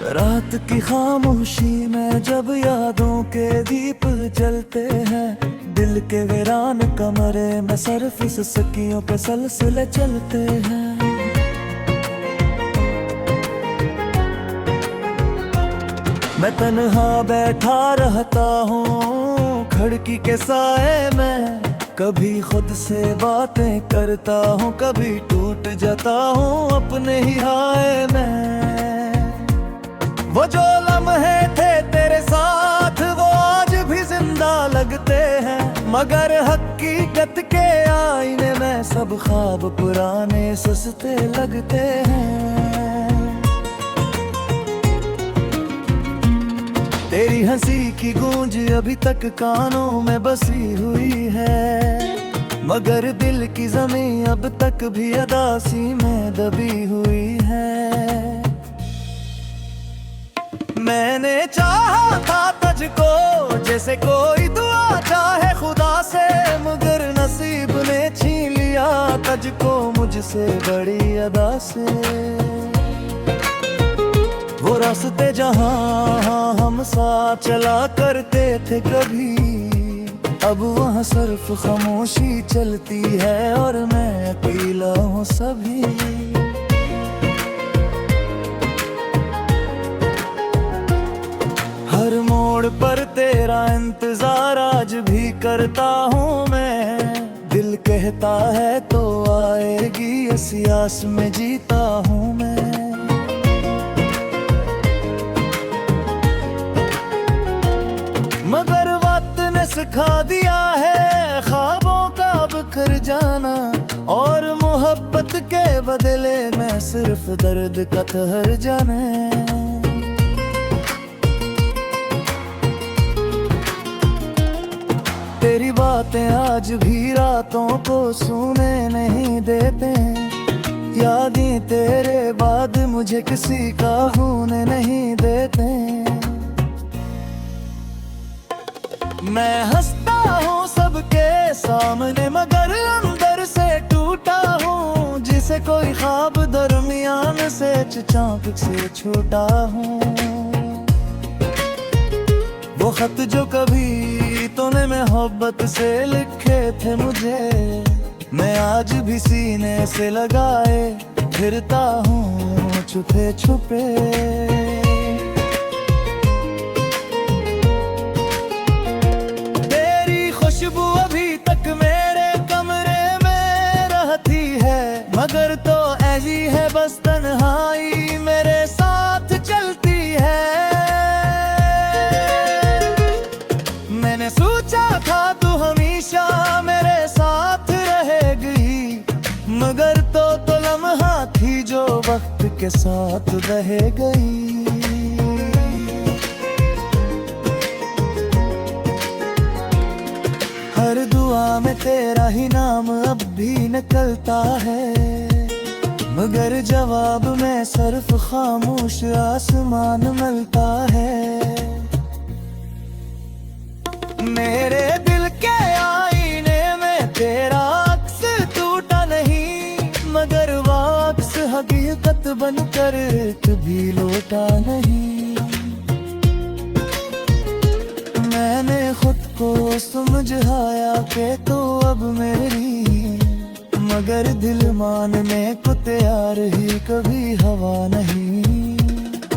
रात की खामोशी में जब यादों के दीप जलते हैं, दिल के वीरान कमरे में सरफ सिसकियों पे सलसले चलते हैं। मैं तन्हा बैठा रहता हूँ खिड़की के साए में, कभी खुद से बातें करता हूँ, कभी टूट जाता हूँ अपने ही हाय में। वो जो लम्हे थे तेरे साथ वो आज भी जिंदा लगते हैं, मगर हकीकत के आईने में सब ख्वाब पुराने सस्ते लगते हैं। तेरी हंसी की गूंज अभी तक कानों में बसी हुई है, मगर दिल की जमीन अब तक भी अदासी में दबी हुई है। मैंने चाहा था तुझको जैसे कोई दुआ चाहे खुदा से, मगर नसीब ने छीन लिया तुझको मुझसे बड़ी अदा से। वो रास्ते जहां हम साथ चला करते थे कभी, अब वहाँ सिर्फ खामोशी चलती है और मैं अकेला हूँ सभी। हर मोड़ पर तेरा इंतजार आज भी करता हूँ मैं, दिल कहता है तो आएगी इसी आस में जीता हूँ मैं। मगर वक्त ने सिखा दिया है ख्वाबों का अब कर जाना, और मोहब्बत के बदले में सिर्फ दर्द का ठहर जाने। तेरी बातें आज भी रातों को सोने नहीं देते, यादें तेरे बाद मुझे किसी का होने नहीं देते। मैं हंसता हूँ सबके सामने मगर अंदर से टूटा हूँ, जिसे कोई ख्वाब दरमियान से चाँक से छूटा हूँ। वो खत जो कभी तूने मोहब्बत से लिखे थे मुझे, मैं आज भी सीने से लगाए फिरता हूँ छुपे छुपे। तेरी खुशबू अभी तक मेरे कमरे में रहती है, मगर तो ऐसी है बस तन्हाई मेरे साथ चलती है। मैंने सोचा था तू हमेशा मेरे साथ रहेगी, मगर तो लम्हा थी जो वक्त के साथ रह गई। हर दुआ में तेरा ही नाम अब भी निकलता है, मगर जवाब में सिर्फ खामोश आसमान मिलता है। मेरे दिल के आईने में तेरा अक्स टूटा नहीं, मगर वो अक्स हकीकत बनकर कभी लौटा नहीं। मैंने खुद को समझाया कि तो अब मेरी, मगर दिल मानने को तैयार ही कभी हवा नहीं।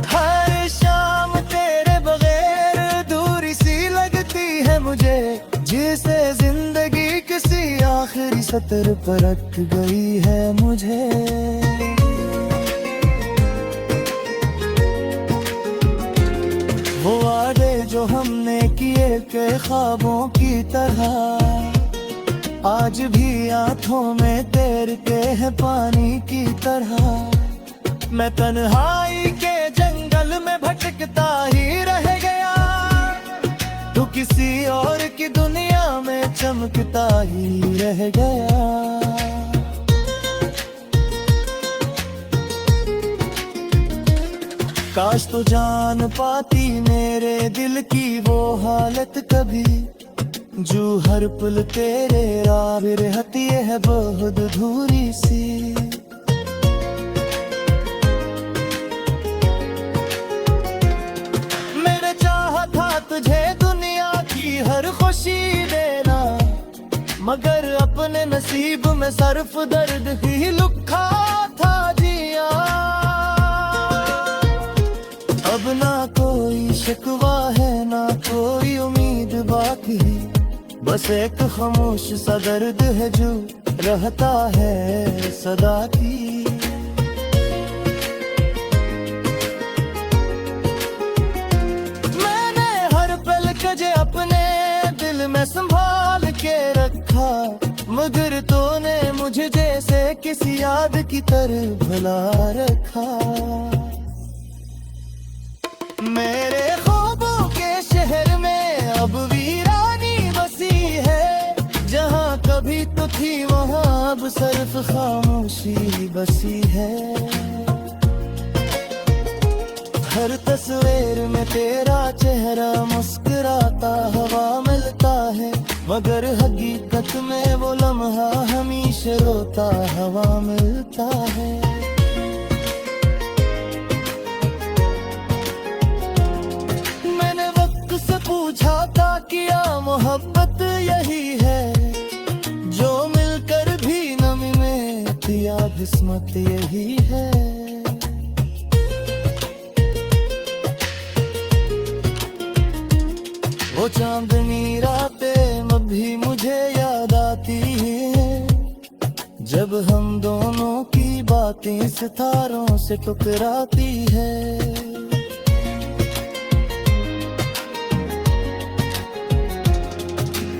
हर शाम तेरे बगैर दूरी सी लगती है मुझे, जिसे जिंदगी किसी आखिरी सतर पर रख गई है मुझे। वो वादे जो हमने किए के ख्वाबों की तरह, आज भी आंखों में तैरते हैं पानी की तरह। मैं तन्हाई के जंगल में भटकता ही रह गया, तू किसी और की दुनिया में चमकता ही रह गया। काश तो जान पाती मेरे दिल की वो हालत कभी, जो हर पल तेरे राह रहती है बहुत अधूरी सी। मुझे दुनिया की हर खुशी देना, मगर अपने नसीब में सिर्फ दर्द ही लिखा था जिया। अब ना कोई शिकवा है ना कोई उम्मीद बाकी, बस एक खामोश सा दर्द है जो रहता है सदा की। मैंने हर पल कजे अपने दिल में संभाल के रखा, मगर तूने मुझे जैसे किसी याद की तरह भुला रखा। मेरे ख्वाबों के शहर में अब वीरानी बसी है, जहाँ कभी तो थी वहाँ अब सिर्फ खामोशी बसी है। हर तस्वीर में तेरा चेहरा मुस्कुराता हवा मिलता है, मगर हकीकत में वो लम्हा हमेशा रोता हवा मिलता है। मैंने वक्त से पूछा था क्या मोहब्बत यही है, जो मिलकर भी न मिले या किस्मत यही है। वो चांदनी रातें अभी मुझे याद आती है, जब हम दोनों की बातें सितारों से टकराती है।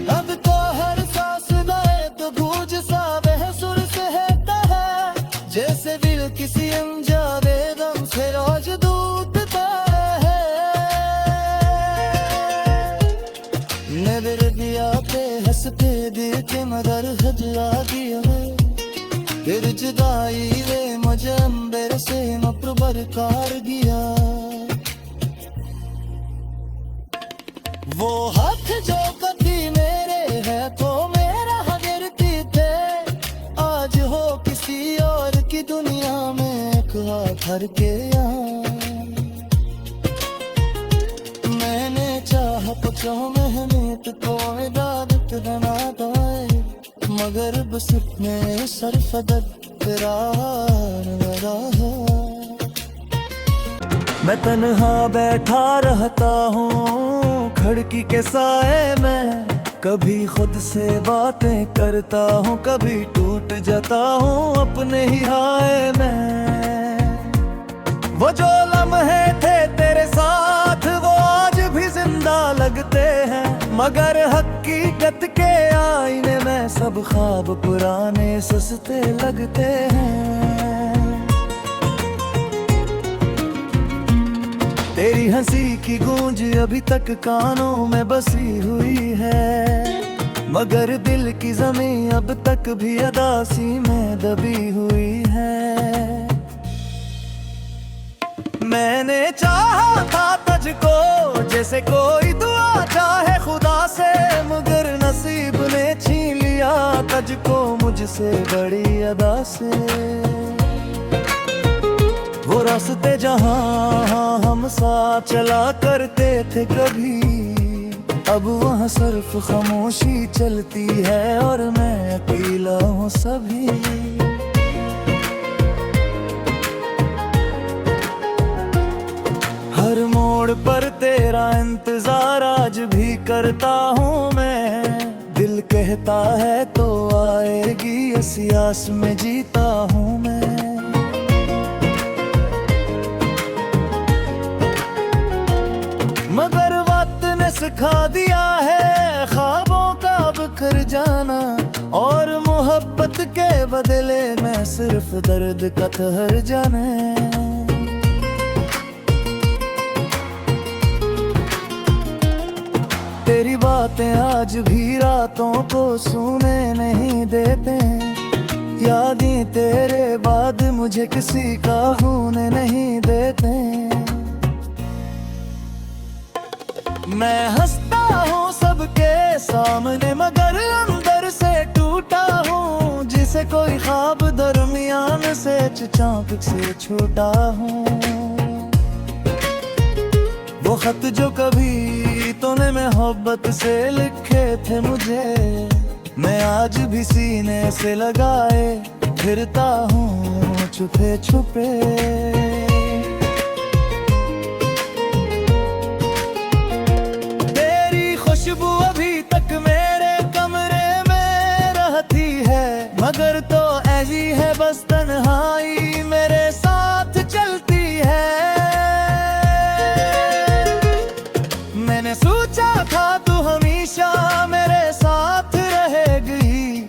अब तो हर सांस दाए तो गूंज सा वह सुर से रहता है, जैसे दिल किसी अनजाने दम से रोज दूधता है। नजर दिया पे हंस पे दिल के मगर हजरा दिया है, फिर जुदाई वे मुझे अंबर से मप्रबर कार गया। वो हाथ जो कभी मेरे है तो मेरा गिरती थे, आज हो किसी और की दुनिया में एक हाथ हर के यहाँ। मैंने चाह पचो मेहनत को इबादत बना दाए, मगर बस अपने सरफदत करार रहा। मैं तन्हा बैठा रहता हूँ खिड़की के साए में, कभी खुद से बातें करता हूँ, कभी टूट जाता हूँ अपने ही हाय में। वो जो लम्हे थे तेरे साथ वो आज भी जिंदा लगते हैं, मगर हकीकत के आईने में सब ख्वाब पुराने सस्ते लगते हैं। तेरी हंसी की गूंज अभी तक कानों में बसी हुई है, मगर दिल की ज़मीं अब तक भी अदासी में दबी हुई है। मैंने चाहा था तुझको जैसे कोई दुआ चाहे खुदा से, मगर नसीब ने छीन लिया तुझको मुझसे बड़ी अदा से। वो रास्ते जहाँ हम साथ चला करते थे कभी, अब वहाँ सिर्फ खामोशी चलती है और मैं अकेला हूँ सभी। हर मोड़ पर तेरा इंतजार आज भी करता हूँ मैं, दिल कहता है तो आएगी इसी आस में जीता हूँ मैं। मगर वक्त ने सिखा दिया है ख्वाबों का बिखर जाना, और मोहब्बत के बदले में सिर्फ दर्द का ठहर जाना। तेरी बातें आज भी रातों को सोने नहीं देते, यादें तेरे बाद मुझे किसी का होने नहीं देते। मैं हंसता हूँ सबके सामने मगर अंदर से टूटा हूँ, जिसे कोई ख्वाब दरमियान से चाँप से छूटा हूँ। वो खत जो कभी गीतों ने मोहब्बत से लिखे थे मुझे, मैं आज भी सीने से लगाए फिरता हूँ छुपे छुपे। तेरी खुशबू अभी तक मेरे कमरे में रहती है, मगर तो ऐसी है बस तन्हाई मेरे साथ चलती है। मैंने सोचा था तू हमेशा मेरे साथ रहेगी,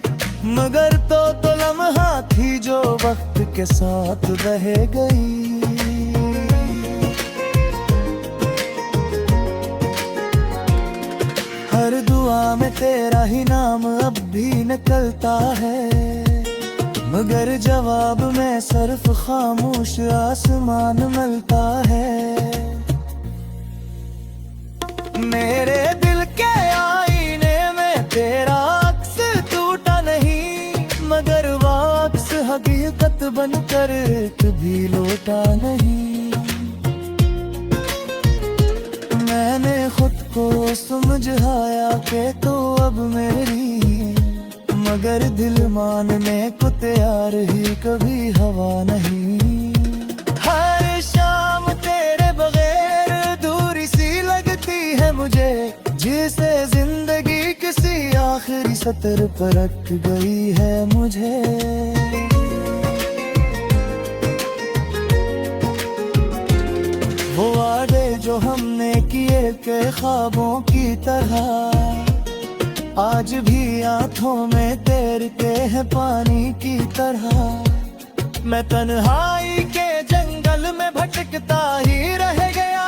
मगर तो लम्हा थी जो वक्त के साथ बह गई। हर दुआ में तेरा ही नाम अब भी निकलता है, मगर जवाब में सिर्फ खामोश आसमान मिलता है। मेरे दिल के आईने में तेरा अक्स टूटा नहीं, मगर वो अक्स हकीकत बनकर कभी लौटा नहीं। मैंने खुद को समझाया कि तो अब मेरी, मगर दिल मानने को तैयार ही कभी हवा नहीं। हर शाम तेरे बगैर दूरी सी लगती है मुझे, जिसे जिंदगी किसी आखिरी सतर पर रख गई है मुझे। वो वादे जो हमने किए के ख्वाबों की तरह, आज भी आंखों में तैरते हैं पानी की तरह। मैं तन्हाई के जंगल में भटकता ही रह गया,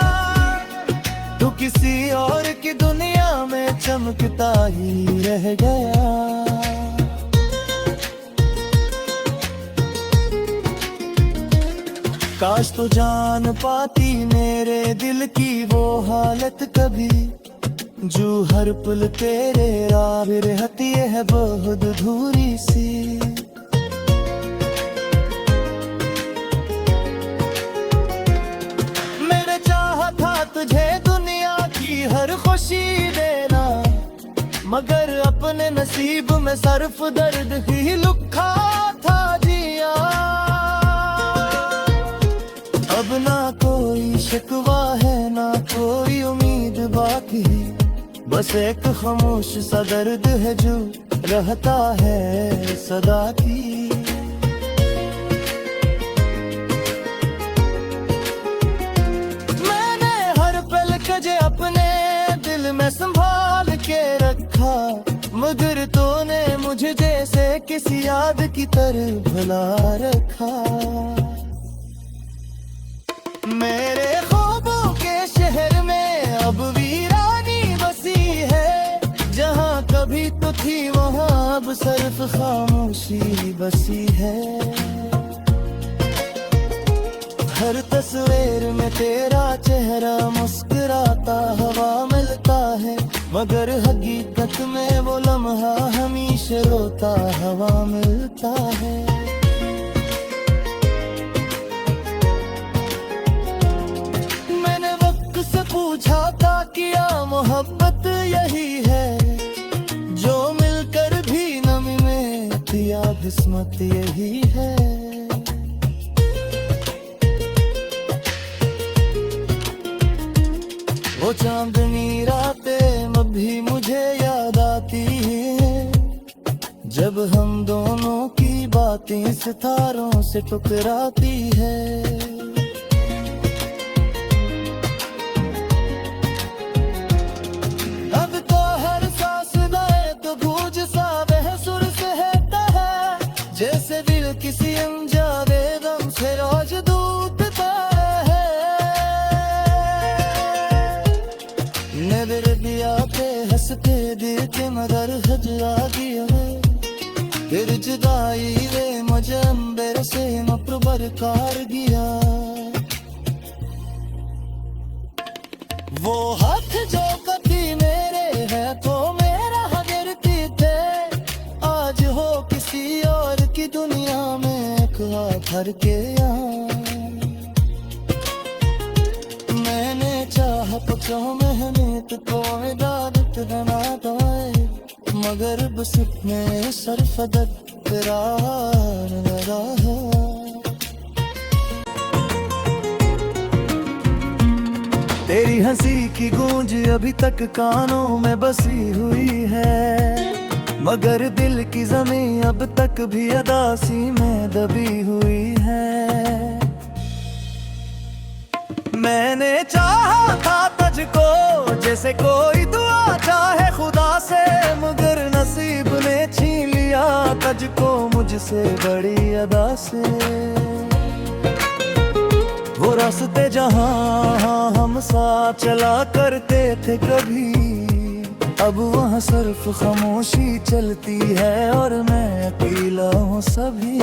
तू किसी और की दुनिया में चमकता ही रह गया। काश तो जान पाती मेरे दिल की वो हालत कभी, जो हर पल तेरे राह रहती है बहुत अधूरी सी। मैंने चाहा था तुझे दुनिया की हर खुशी देना, मगर अपने नसीब में सिर्फ दर्द ही लिखा था जिया। अब ना कोई शिकवा है ना कोई उम्मीद बाकी, बस एक खामोश सा दर्द है जो रहता है सदा की। मैंने हर पल कजे अपने दिल में संभाल के रखा, मगर तूने मुझे जैसे किसी याद की तरह भुला रखा। मेरे ख्वाबों के शहर में अब वीरानी बसी है, जहाँ कभी तो थी वहाँ अब सिर्फ खामोशी बसी है। हर तस्वीर में तेरा चेहरा मुस्कुराता हवा मिलता है, मगर हकीकत में वो लम्हा हमेशा रोता हवा मिलता है। पूछा था क्या मोहब्बत यही है, जो मिलकर भी नमी में दिया किस्मत यही है। वो चांदनी रातें अभी मुझे याद आती है, जब हम दोनों की बातें सितारों से टकराती है। जैसे दिल किसी अनजाने दम से रोज दूधता है, नजर दिया पे हंस के दिल के मगर हजरा दिया, फिर जुदाई वे मुझे अंबर से मप्रबर कार गया। वो हाथ जो कभी मेरे है तो मेरा गिरती थे, आज हो किसी और की दुनिया में खुआ भर के मैंने चाह पचो मेहनत को मगर बस में सरफदक करार लगा है। तेरी हंसी की गूंज अभी तक कानों में बसी हुई है, मगर दिल की ज़मीं अब तक भी अदासी में दबी हुई है। मैंने चाहा था तुझको जैसे कोई दुआ चाहे खुदा से, मगर नसीब ने छीन लिया तुझको मुझसे बड़ी अदा से। वो रास्ते जहाँ हम साथ चला करते थे कभी, अब वहाँ सिर्फ खामोशी चलती है और मैं अकेला हूँ सभी।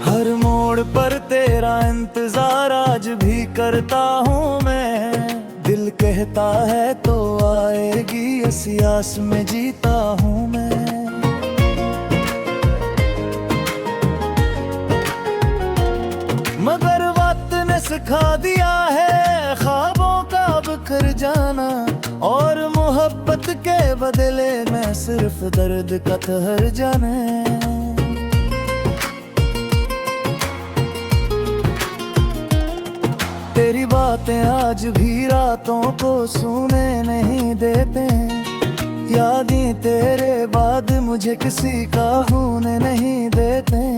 हर मोड़ पर तेरा इंतजार आज भी करता हूँ मैं, दिल कहता है तो आएगी इसी आस में जीता हूँ मैं। मगर वक्त ने सिखा दिया है ख्वाबों का अब कर जाना, और मोहब्बत के बदले में सिर्फ दर्द का ठहर जाना। तेरी बातें आज भी रातों को सोने नहीं देते, यादें तेरे बाद मुझे किसी का होने नहीं देते।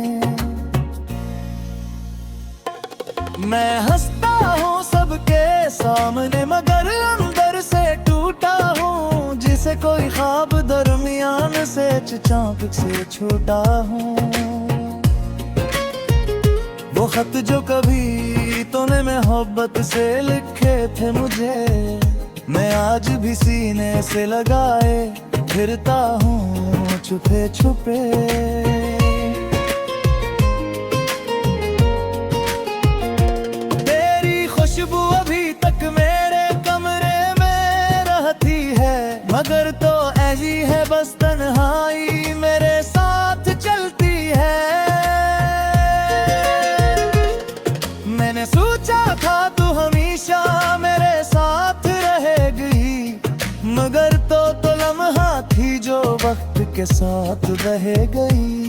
मैं हंसता हूँ सबके सामने मगर अंदर से टूटा हूँ, जिसे कोई ख्वाब दरमियान से चाँप से छूटा हूँ। वो खत जो कभी तूने मोहब्बत से लिखे थे मुझे, मैं आज भी सीने से लगाए फिरता हूँ छुपे छुपे। खुशबू अभी तक मेरे कमरे में रहती है, मगर तो ऐसी है बस तन्हाई मेरे साथ चलती है। मैंने सोचा था तू हमेशा मेरे साथ रहेगी, मगर तो लम्हा थी जो वक्त के साथ रह गई।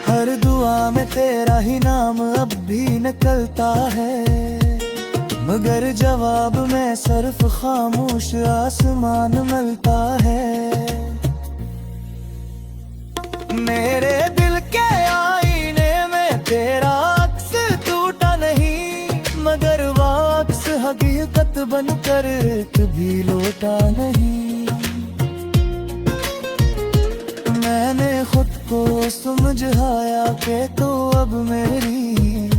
हर दुआ में तेरा ही नाम अब भी निकलता है, मगर जवाब में सिर्फ खामोश आसमान मिलता है। मेरे दिल के आईने में तेरा अक्स टूटा नहीं, मगर वो अक्स हकीकत बनकर कभी लौटा नहीं। मैंने खुद को समझाया कि तो अब मेरी,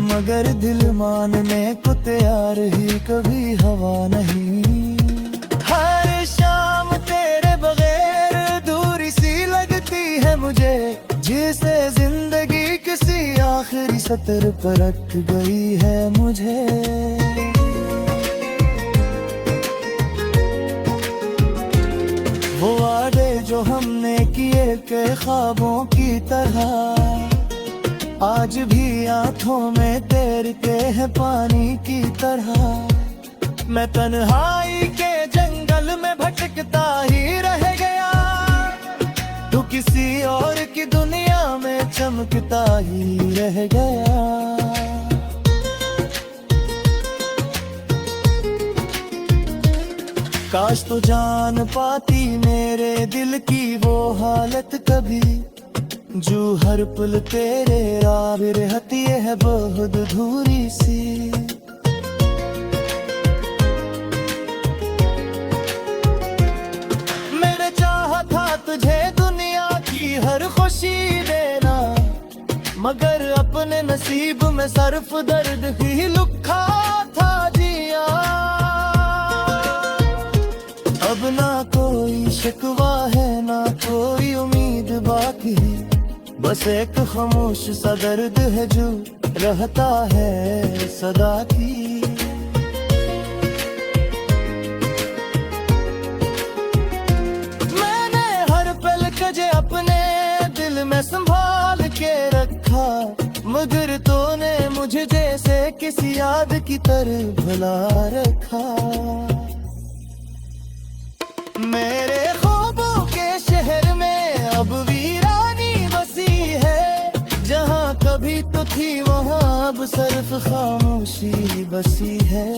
मगर दिल मानने को तैयार ही कभी हवा नहीं। हर शाम तेरे बगैर दूरी सी लगती है मुझे, जिसे जिंदगी किसी आखिरी सतर पर रख गई है मुझे। वो वादे जो हमने किए के ख्वाबों की तरह, आज भी आंखों में तैरते हैं पानी की तरह। मैं तन्हाई के जंगल में भटकता ही रह गया, तू किसी और की दुनिया में चमकता ही रह गया। काश तो जान पाती मेरे दिल की वो हालत कभी, जो हर पल तेरे राह रहती है बहुत अधूरी सी। मैंने चाहा था तुझे दुनिया की हर खुशी देना, मगर अपने नसीब में सिर्फ दर्द ही लिखा था जिया। अब ना कोई शिकवा है ना कोई उम्मीद बाकी, बस एक खामोश सा दर्द है जो रहता है सदा की। मैंने हर पल कजे अपने दिल में संभाल के रखा, मगर तूने मुझे जैसे किसी याद की तरह भुला रखा। मेरे ख्वाबों के शहर में अब वीरानी बसी है, जहाँ कभी तो थी वहाँ अब सिर्फ खामोशी बसी है।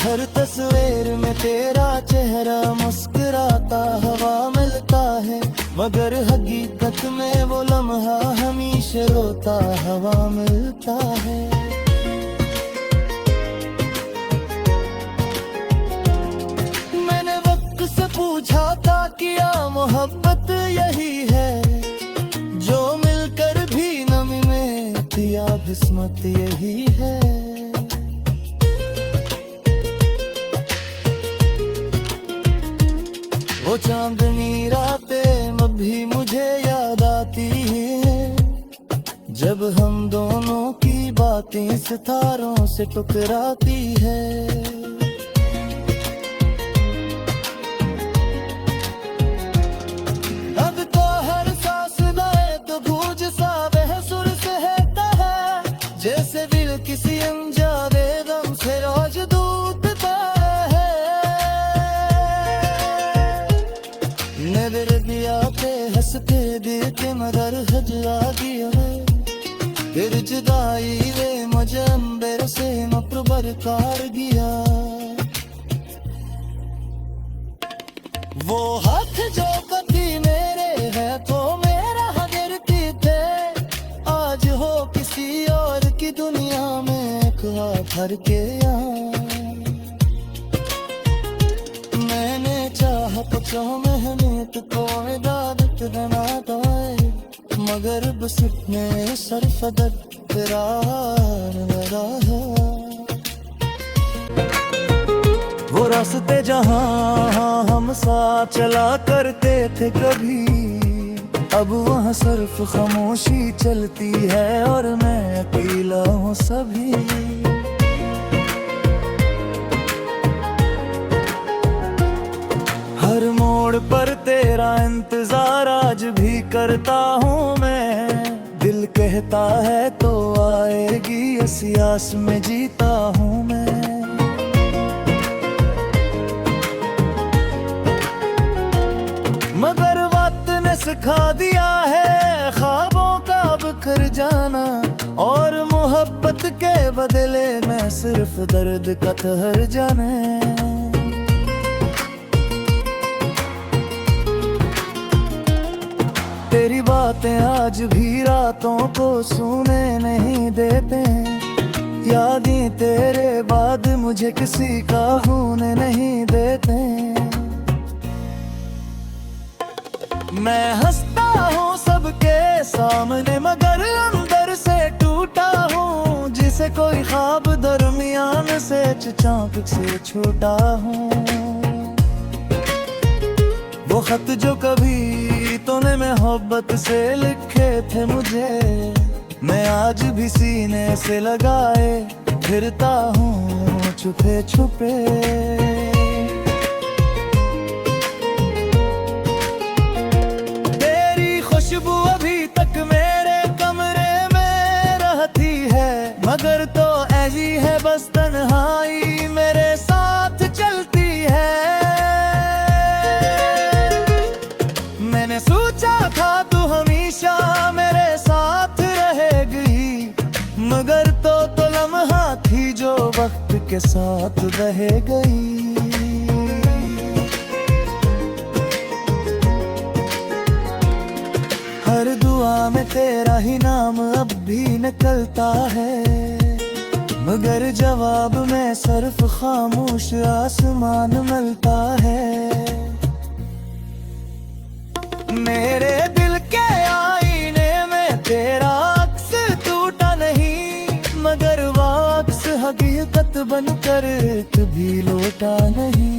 हर तस्वीर में तेरा चेहरा मुस्कुराता हवा मिलता है, मगर हकीकत में वो लम्हा हमेशा रोता हवा मिलता है। मैंने वक्त से पूछा था क्या मोहब्बत यही है, जो मिलकर भी न मिले दिया किस्मत यही है। वो चांदनी रातें अभी मुझे याद आती है, जब हम दोनों की बातें सितारों से टकराती है। अब तो हर सांस में तो गूंज सा वह सुर सहता है, जैसे दिल किसी अनजाने दम से रोज दूधता है। नजर दिया के हंस के दिल के मगर हजरा दिया है, फिर जुदाई वे मुझे अंबर से मकबर कार गया। वो हाथ जो कभी मेरे है तो मेरा गिरती थे, आज हो किसी और की दुनिया में एक भर के मैंने चाह तो मेहनत को इबादत बना दाए, मगर बस इतने सरफदर करार लगा है। वो रास्ते जहाँ हम साथ चला करते थे कभी, अब वहाँ सिर्फ खामोशी चलती है और मैं अकेला हूँ सभी। हर मोड़ पर तेरा इंतजार आज भी करता हूँ मैं, दिल कहता है तो आएगी इस आस में जीता हूँ मैं। मगर वक्त ने सिखा दिया है ख्वाबों का बिखर जाना, और मोहब्बत के बदले में सिर्फ दर्द का ठहर जाने। तेरी बातें आज भी रातों को सोने नहीं देते, यादें तेरे बाद मुझे किसी का होने नहीं देते। मैं हंसता हूँ सबके सामने मगर अंदर से टूटा हूँ, जिसे कोई ख्वाब दरमियान से चाँक से छूटा हूँ। वो खत जो कभी तूने मोहब्बत से लिखे थे मुझे, मैं आज भी सीने से लगाए फिरता हूँ छुपे छुपे। तेरी खुशबू अभी तक मेरे कमरे में रहती है, मगर तो ऐसी है बस तन्हाई मेरे साथ चलती है। मैंने सोचा था तू हमेशा मेरे साथ रहेगी, मगर तो लम्हा थी जो वक्त के साथ रह गई। हर दुआ में तेरा ही नाम अब भी निकलता है, मगर जवाब में सिर्फ खामोश आसमान मिलता है। मेरे दिल के आईने में तेरा अक्स टूटा नहीं, मगर वो अक्स हकीकत बनकर कभी लौटा नहीं।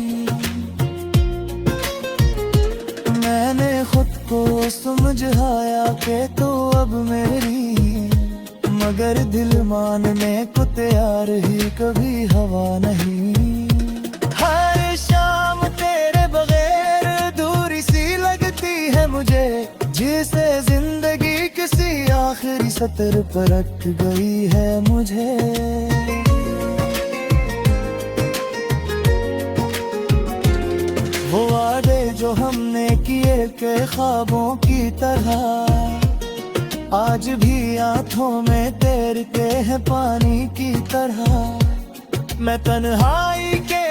मैंने खुद को समझाया कि तू अब मेरी, मगर दिल मानने को तैयार ही कभी हवा नहीं। हर शाम तेरे बगैर दूरी सी लगती है मुझे, जिसे जिंदगी की सतर पर अट गई है मुझे। वो वादे जो हमने किए के ख्वाबों की तरह आज भी आंखों में तैरते हैं पानी की तरह। मैं तन्हाई के